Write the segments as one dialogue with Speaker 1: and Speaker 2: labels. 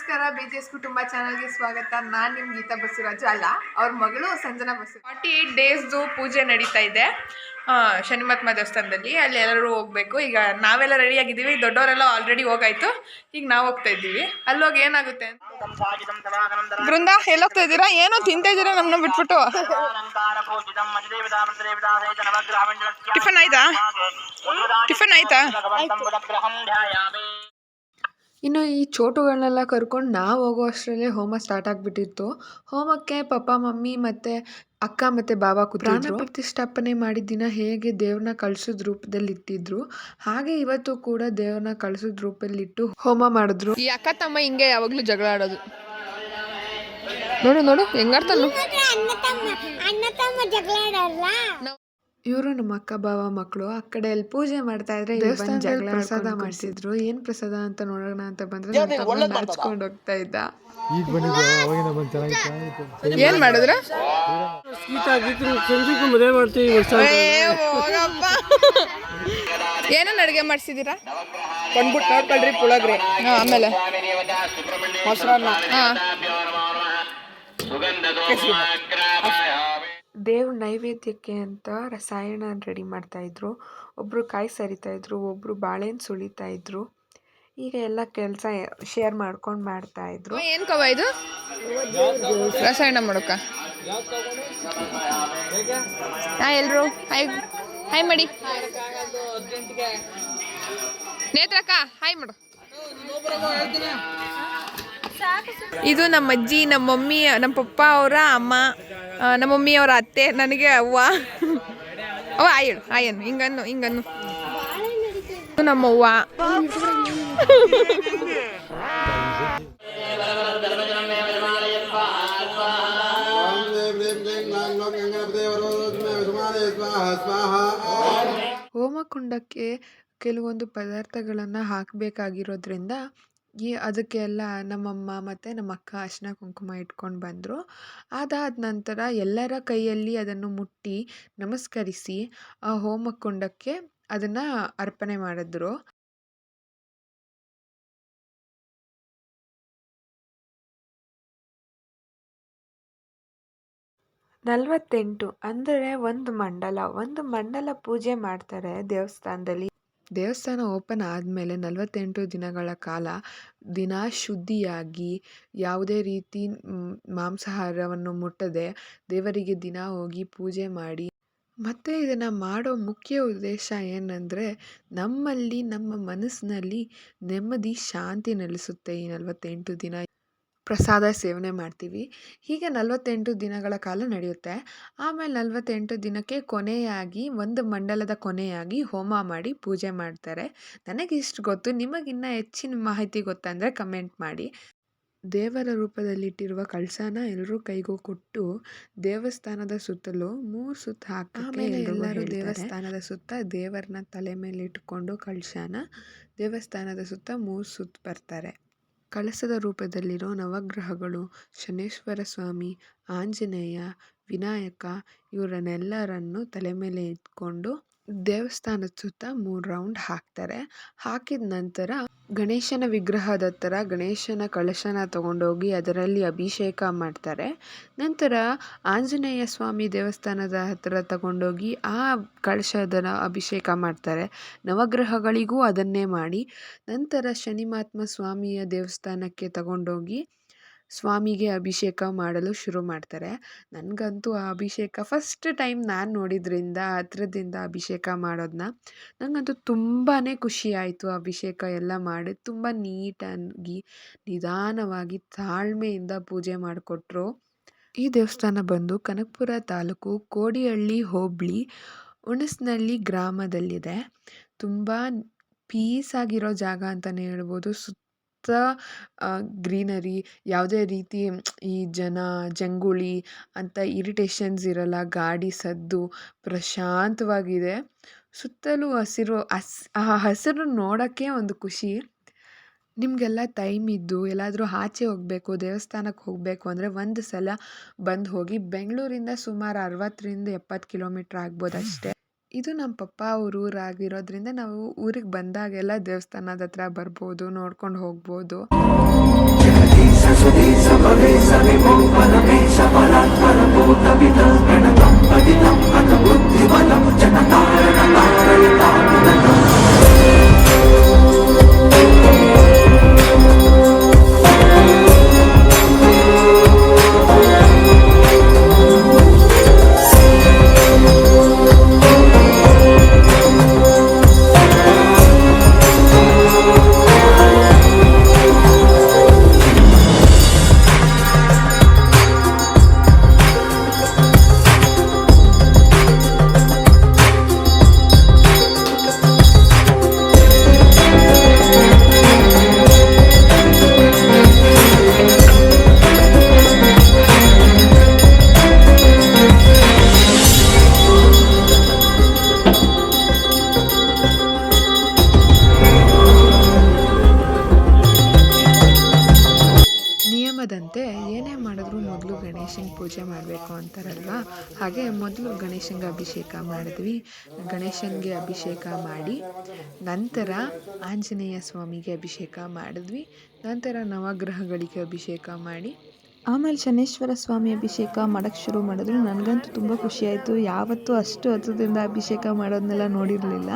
Speaker 1: ನಮಸ್ಕಾರ, BGS ಕುಟುಂಬ ಚಾನಲ್ಗೆ ಸ್ವಾಗತ. ನಾನು ನಿಮ್ಮ ಗೀತಾ ಬಸವರಾಜು ಅಲ್ಲ, ಅವ್ರ ಮಗಳು ಸಂಜನಾ ಬಸವ. 48 ಡೇಸ್ದು ಪೂಜೆ ನಡೀತಾ ಇದೆ ಶನಿಮಹಾತ್ಮ ದೇವಸ್ಥಾನದಲ್ಲಿ. ಅಲ್ಲಿ ಎಲ್ಲರೂ ಹೋಗ್ಬೇಕು. ಈಗ ನಾವೆಲ್ಲ ರೆಡಿ ಆಗಿದ್ದೀವಿ, ದೊಡ್ಡವರೆಲ್ಲ ಆಲ್ರೆಡಿ ಹೋಗಾಯ್ತು. ಈಗ ನಾವು ಹೋಗ್ತಾ ಇದ್ದೀವಿ. ಅಲ್ಲೋಗಿ ಏನಾಗುತ್ತೆ ಅಂತ. ಬೃಂದ ಎಲ್ಲಿ ಹೋಗ್ತಾ ಇದ್ದೀರಾ? ಏನೋ ತಿಂತಾ ಇದ್ದೀರಾ ನಮ್ಮನ್ನ ಬಿಟ್ಬಿಟ್ಟು? ಟಿಫನ್ ಆಯ್ತಾ? ಇನ್ನು ಈ ಚೋಟುಗಳನ್ನೆಲ್ಲ ಕರ್ಕೊಂಡು ನಾವು ಹೋಗೋ ಅಷ್ಟರಲ್ಲೇ ಹೋಮ ಸ್ಟಾರ್ಟ್ ಆಗಿಬಿಟ್ಟಿತ್ತು. ಹೋಮಕ್ಕೆ ಪಪ್ಪ, ಮಮ್ಮಿ ಮತ್ತು ಅಕ್ಕ ಮತ್ತು ಬಾಬಾ ಪ್ರಾಣ ಪ್ರತಿಷ್ಠಾಪನೆ ಮಾಡಿದ ದಿನ ಹೇಗೆ ದೇವ್ರನ್ನ ಕಳ್ಸೋದ್ ರೂಪದಲ್ಲಿ ಇಟ್ಟಿದ್ರು, ಹಾಗೆ ಇವತ್ತು ಕೂಡ ದೇವ್ರನ್ನ ಕಳ್ಸೋದ್ ರೂಪದಲ್ಲಿಟ್ಟು ಹೋಮ ಮಾಡಿದ್ರು. ಈ ಅಕ್ಕ ತಮ್ಮ ಹಿಂಗೆ ಯಾವಾಗಲೂ ಜಗಳ ಆಡೋದು. ನೋಡು ನೋಡು ಹೆಂಗಾಡ್ತಾನು. ಇವರು ನಮ್ಮ ಅಕ್ಕ ಬಾವ ಮಕ್ಕಳು. ಆ ಕಡೆ ಅಲ್ಲಿ ಪೂಜೆ ಮಾಡ್ತಾ ಇದ್ರೆ ಜಗಳ ಪ್ರಸಾದ ಮಾಡ್ತಿದ್ರು. ಏನ್ ಪ್ರಸಾದ ಅಂತ ನೋಡೋಣ ಅಂತ ಬಂದ್ರೆ ನಾಚ್ಕೊಂಡು ಹೋಗ್ತಾ ಇದ್ದ. ಏನ್ ಮಾಡಿದ್ರ? ಏನನ್ನ ಅಡುಗೆ ಮಾಡ್ಸಿದೀರಾ?
Speaker 2: ಬಂದ್ಬಿಟ್ಟು ನೋಡ್ಕೊಳ್ರಿ ಪುಳಗ್ರಿ,
Speaker 1: ಆಮೇಲೆ
Speaker 2: ಮೊಸರನ್ನ,
Speaker 1: ದೇವ್ರ ನೈವೇದ್ಯಕ್ಕೆ ಅಂತ ರಸಾಯನ ರೆಡಿ ಮಾಡ್ತಾ ಇದ್ರು. ಒಬ್ರು ಕಾಯಿ ಸರಿತಾ ಇದ್ರು, ಒಬ್ರು ಬಾಳೆಹಣ್ಣು ಸುಳಿತಾ ಇದ್ರು. ಈಗ ಎಲ್ಲ ಕೆಲಸ ಶೇರ್ ಮಾಡ್ಕೊಂಡು ಮಾಡ್ತಾ ಇದ್ರು. ಏನ್ ಕವ ಇದು ರಸಾಯನ ಮಾಡೋಕ? ಎಲ್ರು ಹಾಯ್ ಹಾಯ್ ಮಾಡಿ. ನೇತ್ರಕ್ಕ ಹಾಯ್ ಮಾಡು. ಇದು ನಮ್ಮ ಅಜ್ಜಿ, ನಮ್ಮ ಮಮ್ಮಿ, ನಮ್ಮ ಪಪ್ಪ ಅವರ ಅಮ್ಮ, ನಮ್ಮ ಮಮ್ಮಿ ಅವರ ಅತ್ತೆ, ನನಗೆ ಅವ್ವ. ಆಯಳು ಆಯನು ಹಿಂಗನ್ನು ಹಿಂಗನ್ನು. ನಮ್ಮವ್ವ. ಹೋಮಕುಂಡಕ್ಕೆ ಕೆಲವೊಂದು ಪದಾರ್ಥಗಳನ್ನು ಹಾಕಬೇಕಾಗಿರೋದ್ರಿಂದ ಅದಕ್ಕೆಲ್ಲ ನಮ್ಮಮ್ಮ ಮತ್ತು ನಮ್ಮ ಅಕ್ಕ ಅರಿಶಿನ ಕುಂಕುಮ ಇಟ್ಕೊಂಡು ಬಂದರು. ಅದಾದ ನಂತರ ಎಲ್ಲರ ಕೈಯಲ್ಲಿ ಅದನ್ನು ಮುಟ್ಟಿ ನಮಸ್ಕರಿಸಿ ಆ ಹೋಮಕುಂಡಕ್ಕೆ ಅದನ್ನು ಅರ್ಪಣೆ ಮಾಡಿದ್ರು. ನಲವತ್ತೆಂಟು ಅಂದರೆ ಒಂದು ಮಂಡಲ ಪೂಜೆ ಮಾಡ್ತಾರೆ ದೇವಸ್ಥಾನದಲ್ಲಿ. ದೇವಸ್ಥಾನ ಓಪನ್ ಆದಮೇಲೆ 48 ದಿನಗಳ ಕಾಲ ದಿನ ಶುದ್ಧಿಯಾಗಿ ಯಾವುದೇ ರೀತಿ ಮಾಂಸಾಹಾರವನ್ನು ಮುಟ್ಟದೆ ದೇವರಿಗೆ ದಿನ ಹೋಗಿ ಪೂಜೆ ಮಾಡಿ, ಮತ್ತು ಇದನ್ನು ಮಾಡೋ ಮುಖ್ಯ ಉದ್ದೇಶ ಏನಂದರೆ ನಮ್ಮಲ್ಲಿ ನಮ್ಮ ಮನಸ್ಸಿನಲ್ಲಿ ನೆಮ್ಮದಿ ಶಾಂತಿ ನೆಲೆಸುತ್ತೆ. ಈ 48 ದಿನ ಪ್ರಸಾದ ಸೇವನೆ ಮಾಡ್ತೀವಿ. ಹೀಗೆ 48 ದಿನಗಳ ಕಾಲ ನಡೆಯುತ್ತೆ. ಆಮೇಲೆ 48 ದಿನಕ್ಕೆ ಕೊನೆಯಾಗಿ ಒಂದು ಮಂಡಲದ ಕೊನೆಯಾಗಿ ಹೋಮ ಮಾಡಿ ಪೂಜೆ ಮಾಡ್ತಾರೆ. ನನಗಿಷ್ಟು ಗೊತ್ತು. ನಿಮಗಿನ್ನ ಹೆಚ್ಚಿನ ಮಾಹಿತಿ ಗೊತ್ತಂದರೆ ಕಮೆಂಟ್ ಮಾಡಿ. ದೇವರ ರೂಪದಲ್ಲಿಟ್ಟಿರುವ ಕಳಸನ ಎಲ್ಲರೂ ಕೈಗೂ ಕೊಟ್ಟು ದೇವಸ್ಥಾನದ ಸುತ್ತಲೂ 3 ಸುತ್ತು ಹಾಕಿ ಎಲ್ಲರೂ ದೇವಸ್ಥಾನದ ಸುತ್ತ ದೇವರನ್ನ ತಲೆ ಮೇಲೆ ಇಟ್ಕೊಂಡು ಕಳಸನ ದೇವಸ್ಥಾನದ ಸುತ್ತ 3 ಸುತ್ತು ಬರ್ತಾರೆ. ಕಳಸದ ರೂಪದಲ್ಲಿರೋ ನವಗ್ರಹಗಳು ಶನೇಶ್ವರ ಸ್ವಾಮಿ, ಆಂಜನೇಯ, ವಿನಾಯಕ ಇವರನ್ನೆಲ್ಲರನ್ನು ತಲೆ ಮೇಲೆ ಇಟ್ಕೊಂಡು ದೇವಸ್ಥಾನದ ಸುತ್ತ 3 ರೌಂಡ್ ಹಾಕ್ತಾರೆ. ಹಾಕಿದ ನಂತರ ಗಣೇಶನ ವಿಗ್ರಹದ ಹತ್ತಿರ ಗಣೇಶನ ಕಳಶನ ತಗೊಂಡೋಗಿ ಅದರಲ್ಲಿ ಅಭಿಷೇಕ ಮಾಡ್ತಾರೆ. ನಂತರ ಆಂಜನೇಯ ಸ್ವಾಮಿ ದೇವಸ್ಥಾನದ ಹತ್ತಿರ ತಗೊಂಡೋಗಿ ಆ ಕಳಶದ ಅಭಿಷೇಕ ಮಾಡ್ತಾರೆ. ನವಗ್ರಹಗಳಿಗೂ ಅದನ್ನೇ ಮಾಡಿ ನಂತರ ಶನಿಮಹಾತ್ಮ ಸ್ವಾಮಿಯ ದೇವಸ್ಥಾನಕ್ಕೆ ತಗೊಂಡೋಗಿ ಸ್ವಾಮಿಗೆ ಅಭಿಷೇಕ ಮಾಡಲು ಶುರು ಮಾಡ್ತಾರೆ. ನನಗಂತೂ ಆ ಅಭಿಷೇಕ ಫಸ್ಟ್ ಟೈಮ್ ನಾನು ನೋಡಿದ್ರಿಂದ ಹತ್ರದಿಂದ ಅಭಿಷೇಕ ಮಾಡೋದನ್ನ ನನಗಂತೂ ತುಂಬಾ ಖುಷಿ ಆಯಿತು. ಅಭಿಷೇಕ ಎಲ್ಲ ಮಾಡಿ ತುಂಬ ನೀಟಾಗಿ ನಿಧಾನವಾಗಿ ತಾಳ್ಮೆಯಿಂದ ಪೂಜೆ ಮಾಡಿಕೊಟ್ರು. ಈ ದೇವಸ್ಥಾನ ಬಂದು ಕನಕಪುರ ತಾಲೂಕು ಕೋಡಿಹಳ್ಳಿ ಹೋಬಳಿ ಹುಣಸನಹಳ್ಳಿ ಗ್ರಾಮದಲ್ಲಿದೆ. ತುಂಬ ಪೀಸ್ ಆಗಿರೋ ಜಾಗ ಅಂತಲೇ ಹೇಳ್ಬೋದು. ಸುತ್ತ ಗ್ರೀನರಿ, ಯಾವುದೇ ರೀತಿ ಈ ಜಂಗುಳಿ ಅಂತ ಇರಿಟೇಷನ್ಸ್ ಇರಲ್ಲ. ಗಾಡಿ ಸದ್ದು ಪ್ರಶಾಂತವಾಗಿದೆ. ಸುತ್ತಲೂ ಹಸಿರು. ಆ ಹಸಿರು ನೋಡೋಕ್ಕೆ ಒಂದು ಖುಷಿ. ನಿಮಗೆಲ್ಲ ಟೈಮ್ ಇದ್ದು ಎಲ್ಲಾದರೂ ಆಚೆ ಹೋಗಬೇಕು, ದೇವಸ್ಥಾನಕ್ಕೆ ಹೋಗಬೇಕು ಅಂದರೆ ಒಂದು ಸಲ ಬಂದು ಹೋಗಿ. ಬೆಂಗಳೂರಿಂದ ಸುಮಾರು 60ರಿಂದ 70 ಕಿಲೋಮೀಟ್ರ್ ಆಗ್ಬೋದು ಅಷ್ಟೇ. ಇದು ನಮ್ಮ ಪಪ್ಪ ಅವ್ರ ಊರಾಗಿರೋದ್ರಿಂದ ನಾವು ಊರಿಗೆ ಬಂದಾಗೆಲ್ಲ ದೇವಸ್ಥಾನದ ಹತ್ರ ಬರ್ಬೋದು, ನೋಡ್ಕೊಂಡು ಹೋಗ್ಬೋದು. ನಿಯಮದಂತೆ ಏನೇ ಮಾಡಿದ್ರೂ ಮೊದಲು ಗಣೇಶನ ಪೂಜೆ ಮಾಡಬೇಕು ಅಂತಾರಲ್ವ. ಹಾಗೆ ಮೊದಲು ಗಣೇಶನಿಗೆ ಅಭಿಷೇಕ ಮಾಡಿದ್ವಿ. ಗಣೇಶನಿಗೆ ಅಭಿಷೇಕ ಮಾಡಿ ನಂತರ ಆಂಜನೇಯ ಸ್ವಾಮಿಗೆ ಅಭಿಷೇಕ ಮಾಡಿದ್ವಿ. ನಂತರ ನವಗ್ರಹಗಳಿಗೆ ಅಭಿಷೇಕ ಮಾಡಿ
Speaker 3: ಆಮೇಲೆ ಶನೇಶ್ವರ ಸ್ವಾಮಿ ಅಭಿಷೇಕ ಮಾಡೋಕ್ಕೆ ಶುರು ಮಾಡಿದ್ರು. ನನಗಂತೂ ತುಂಬ ಖುಷಿಯಾಯಿತು. ಯಾವತ್ತೂ ಅಷ್ಟು ಹತ್ರದಿಂದ ಅಭಿಷೇಕ ಮಾಡೋದನ್ನೆಲ್ಲ ನೋಡಿರಲಿಲ್ಲ.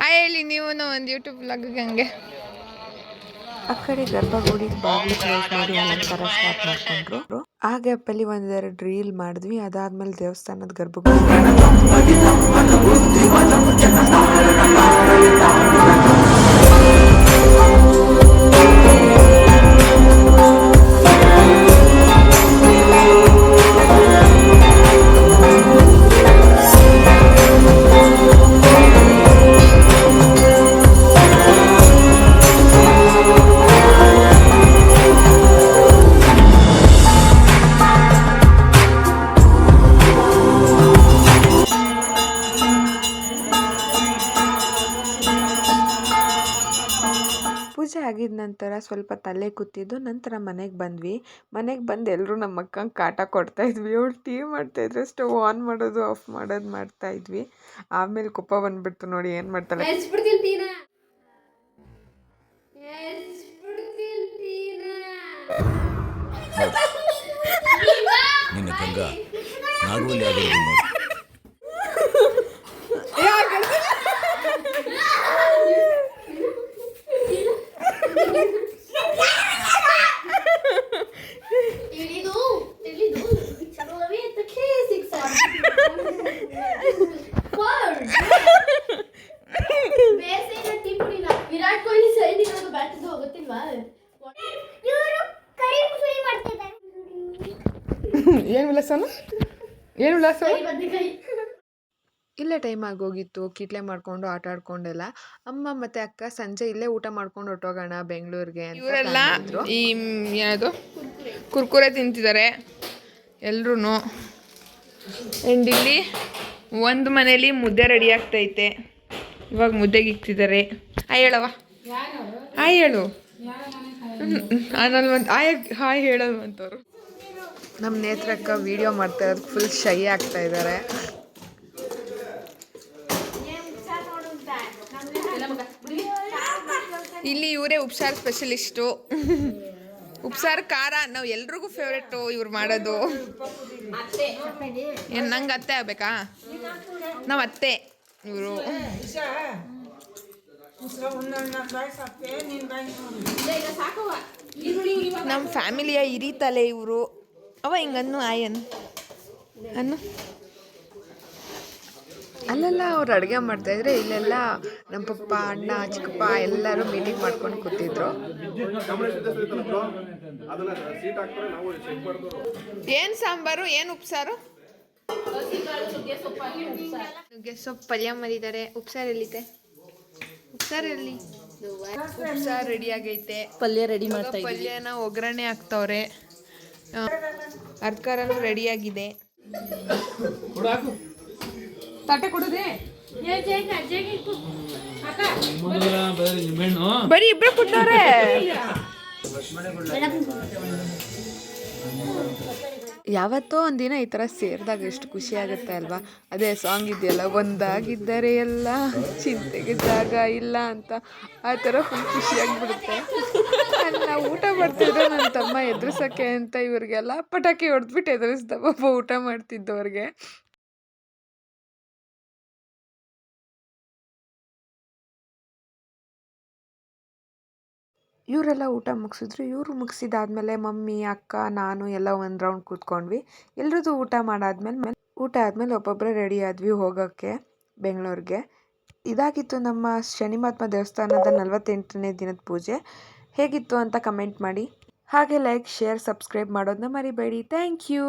Speaker 1: ಹೇಳಿ ನೀವು ಒಂದು ಯೂಟ್ಯೂಬ್ ಬ್ಲಾಗ್ ಹಂಗೆ ಆ ಕಡೆ ಗರ್ಭಗುಡಿ ಬಾಗಿಲು ಕ್ಲೋಸ್ ಮಾಡಿ ಅಲಂಕಾರ ಸ್ಟಾರ್ಟ್ ಮಾಡ್ಕೊಂಡ್ರು. ಆ ಗ್ಯಾಪಲ್ಲಿ ಒಂದೆರಡು ರೀಲ್ ಮಾಡಿದ್ವಿ. ಅದಾದ್ಮೇಲೆ ದೇವಸ್ಥಾನದ ಗರ್ಭಗುಡಿ ಪೂಜೆ ಆಗಿದ ನಂತರ ಸ್ವಲ್ಪ ತಲೆ ಕೂತಿದ್ದು ನಂತರ ಮನೆಗೆ ಬಂದ್ವಿ. ಮನೆಗೆ ಬಂದು ಎಲ್ಲರೂ ನಮ್ಮ ಅಕ್ಕಂಗೆ ಕಾಟ ಕೊಡ್ತಾ ಇದ್ವಿ. ಅವಳು ಟೀ ಮಾಡ್ತಾಯಿದ್ರೆ ಸ್ಟವ್ ಆನ್ ಮಾಡೋದು ಆಫ್ ಮಾಡೋದು ಮಾಡ್ತಾ ಇದ್ವಿ. ಆಮೇಲೆ ಕೋಪ ಬಂದ್ಬಿಡ್ತು ನೋಡಿ ಏನು ಮಾಡ್ತಾಳೆ.
Speaker 4: ನಿನ್ನ ಗಂಗಾ ನಾಗವಲ್ಲಿ ಆಗಿರೋದು ನೋಡಿ.
Speaker 5: ವಿರಾಟ್ ಕೊಹ್ಲಿ ಸೈಡ್ ಇರೋದು ಬ್ಯಾಟ್ ಹೋಗುತ್ತಿಲ್ವಾ?
Speaker 2: ಏನು ವಿಲಾಸ
Speaker 1: ಇಲ್ಲೇ ಟೈಮ್ ಆಗೋಗಿತ್ತು. ಕಿಟ್ಲೆ ಮಾಡ್ಕೊಂಡು ಆಟ ಆಡ್ಕೊಂಡೆಲ್ಲ ಅಮ್ಮ ಮತ್ತು ಅಕ್ಕ ಸಂಜೆ ಇಲ್ಲೇ ಊಟ ಮಾಡ್ಕೊಂಡು ಹೊಟ್ಟೋಗೋಣ ಬೆಂಗಳೂರಿಗೆ ಅಂತ
Speaker 2: ಇವರೆಲ್ಲ
Speaker 1: plan ಮಾಡಿದ್ರು.
Speaker 2: ಈ ಯಾವುದು ಕುರ್ಕುರೆ ತಿಂತಿದ್ದಾರೆ ಎಲ್ರೂ. ಆ್ಯಂಡ್ ಇಲ್ಲಿ ಒಂದು ಮನೇಲಿ ಮುದ್ದೆ ರೆಡಿ ಆಗ್ತೈತೆ. ಇವಾಗ ಮುದ್ದೆಗೆ ಇಕ್ತಿದ್ದಾರೆ. ಹಾಯ್ ಹೇಳವ, ಹಾಯ್ ಹೇಳು. ಹಾಯ್ ಹೇಳಲ್ವಂತವ್ರು.
Speaker 1: ನಮ್ಮ ನೇತ್ರಕ್ಕ ವಿಡಿಯೋ ಮಾಡ್ತಾ ಇರೋದು ಫುಲ್ ಶೈ ಆಗ್ತಾ ಇದ್ದಾರೆ.
Speaker 2: ಇಲ್ಲಿ ಇವರೇ ಉಪ್ಸಾರು ಸ್ಪೆಷಲಿಸ್ಟು. ಉಪ್ಸಾರು ಖಾರ ನಾವು ಎಲ್ರಿಗೂ ಫೇವ್ರೇಟು ಇವ್ರು ಮಾಡೋದು. ಏನು ನಂಗೆ ಅತ್ತೆ ಆಗ್ಬೇಕಾ? ನಾವು ಅತ್ತೆ ಇವರು. ನಮ್ಮ ಫ್ಯಾಮಿಲಿಯ ಹಿರಿತಲೆ ಇವರು. ಅವ ಹಿಂಗನ್ನು ಆಯನ್ ಅನ್ನು
Speaker 1: ಅಲ್ಲೆಲ್ಲ ಅವ್ರು ಅಡುಗೆ ಮಾಡ್ತಾಯಿದ್ರೆ ಇಲ್ಲೆಲ್ಲ ನಮ್ಮ ಪಪ್ಪ ಅಣ್ಣ ಚಿಕ್ಕಪ್ಪ ಎಲ್ಲರೂ ಮೀಟಿಂಗ್ ಮಾಡ್ಕೊಂಡು ಕೂತಿದ್ರು.
Speaker 2: ಏನು ಸಾಂಬಾರು, ಏನು ಉಪ್ಸಾರು? ನುಗ್ಗೆ ಸೊಪ್ಪು ಪಲ್ಯ ಮಾಡಿದ್ದಾರೆ. ಉಪ್ಸಾರು ಎಲ್ಲಿದೆ? ಉಪ್ಸಾರು ಎಲ್ಲಿ? ಉಪ್ಸಾರು ರೆಡಿ ಆಗೈತೆ.
Speaker 3: ಪಲ್ಯ ರೆಡಿ ಮಾಡ್ತಾ
Speaker 2: ಪಲ್ಯನ ಒಗ್ಗರಣೆ ಹಾಕ್ತವ್ರೆ. ಅರ್ಕಾರನು ರೆಡಿಯಾಗಿದೆ. ತಟ್ಟೆ ಕೊಡುದೇ? ಬರೀ ಇಬ್ರು ಕೊಟ್ಟವ್ರೆ.
Speaker 1: ಯಾವತ್ತೋ ಒಂದಿನ ಈ ಥರ ಸೇರಿದಾಗ ಎಷ್ಟು ಖುಷಿ ಆಗುತ್ತೆ ಅಲ್ವಾ? ಅದೇ ಸಾಂಗ್ ಇದೆಯಲ್ಲ, ಒಂದಾಗಿದ್ದರೆ ಎಲ್ಲ ಚಿಂತೆಗೆ ಜಾಗ ಇಲ್ಲ ಅಂತ. ಆ ಥರ ಫುಲ್ ಖುಷಿಯಾಗಿಬಿಡುತ್ತೆ. ನಾವು ಊಟ ಮಾಡ್ತಿದ್ರೆ ನನ್ನ ತಮ್ಮ ಎದುರಿಸೋಕ್ಕೆ ಅಂತ ಇವ್ರಿಗೆಲ್ಲ ಪಟಾಕಿ ಹೊಡೆದ್ಬಿಟ್ಟು ಎದುರಿಸ್ದ ಪಾಪ ಊಟ ಮಾಡ್ತಿದ್ದವ್ರಿಗೆ. ಇವರೆಲ್ಲ ಊಟ ಮುಗಿಸಿದ್ರು. ಇವರು ಮುಗಿಸಿದಾದ್ಮೇಲೆ ಮಮ್ಮಿ ಅಕ್ಕ ನಾನು ಎಲ್ಲ ಒಂದು ರೌಂಡ್ ಕೂತ್ಕೊಂಡ್ವಿ. ಎಲ್ರದ್ದು ಊಟ ಆದಮೇಲೆ ಒಬ್ಬೊಬ್ಬರೇ ರೆಡಿ ಆದ್ವಿ ಹೋಗೋಕ್ಕೆ ಬೆಂಗಳೂರಿಗೆ. ಇದಾಗಿತ್ತು ನಮ್ಮ ಶನಿ ಮಹಾತ್ಮ ದೇವಸ್ಥಾನದ 48ನೇ ದಿನದ ಪೂಜೆ. ಹೇಗಿತ್ತು ಅಂತ ಕಮೆಂಟ್ ಮಾಡಿ. ಹಾಗೆ ಲೈಕ್ ಶೇರ್ ಸಬ್ಸ್ಕ್ರೈಬ್ ಮಾಡೋದನ್ನ ಮರಿಬೇಡಿ. Thank you.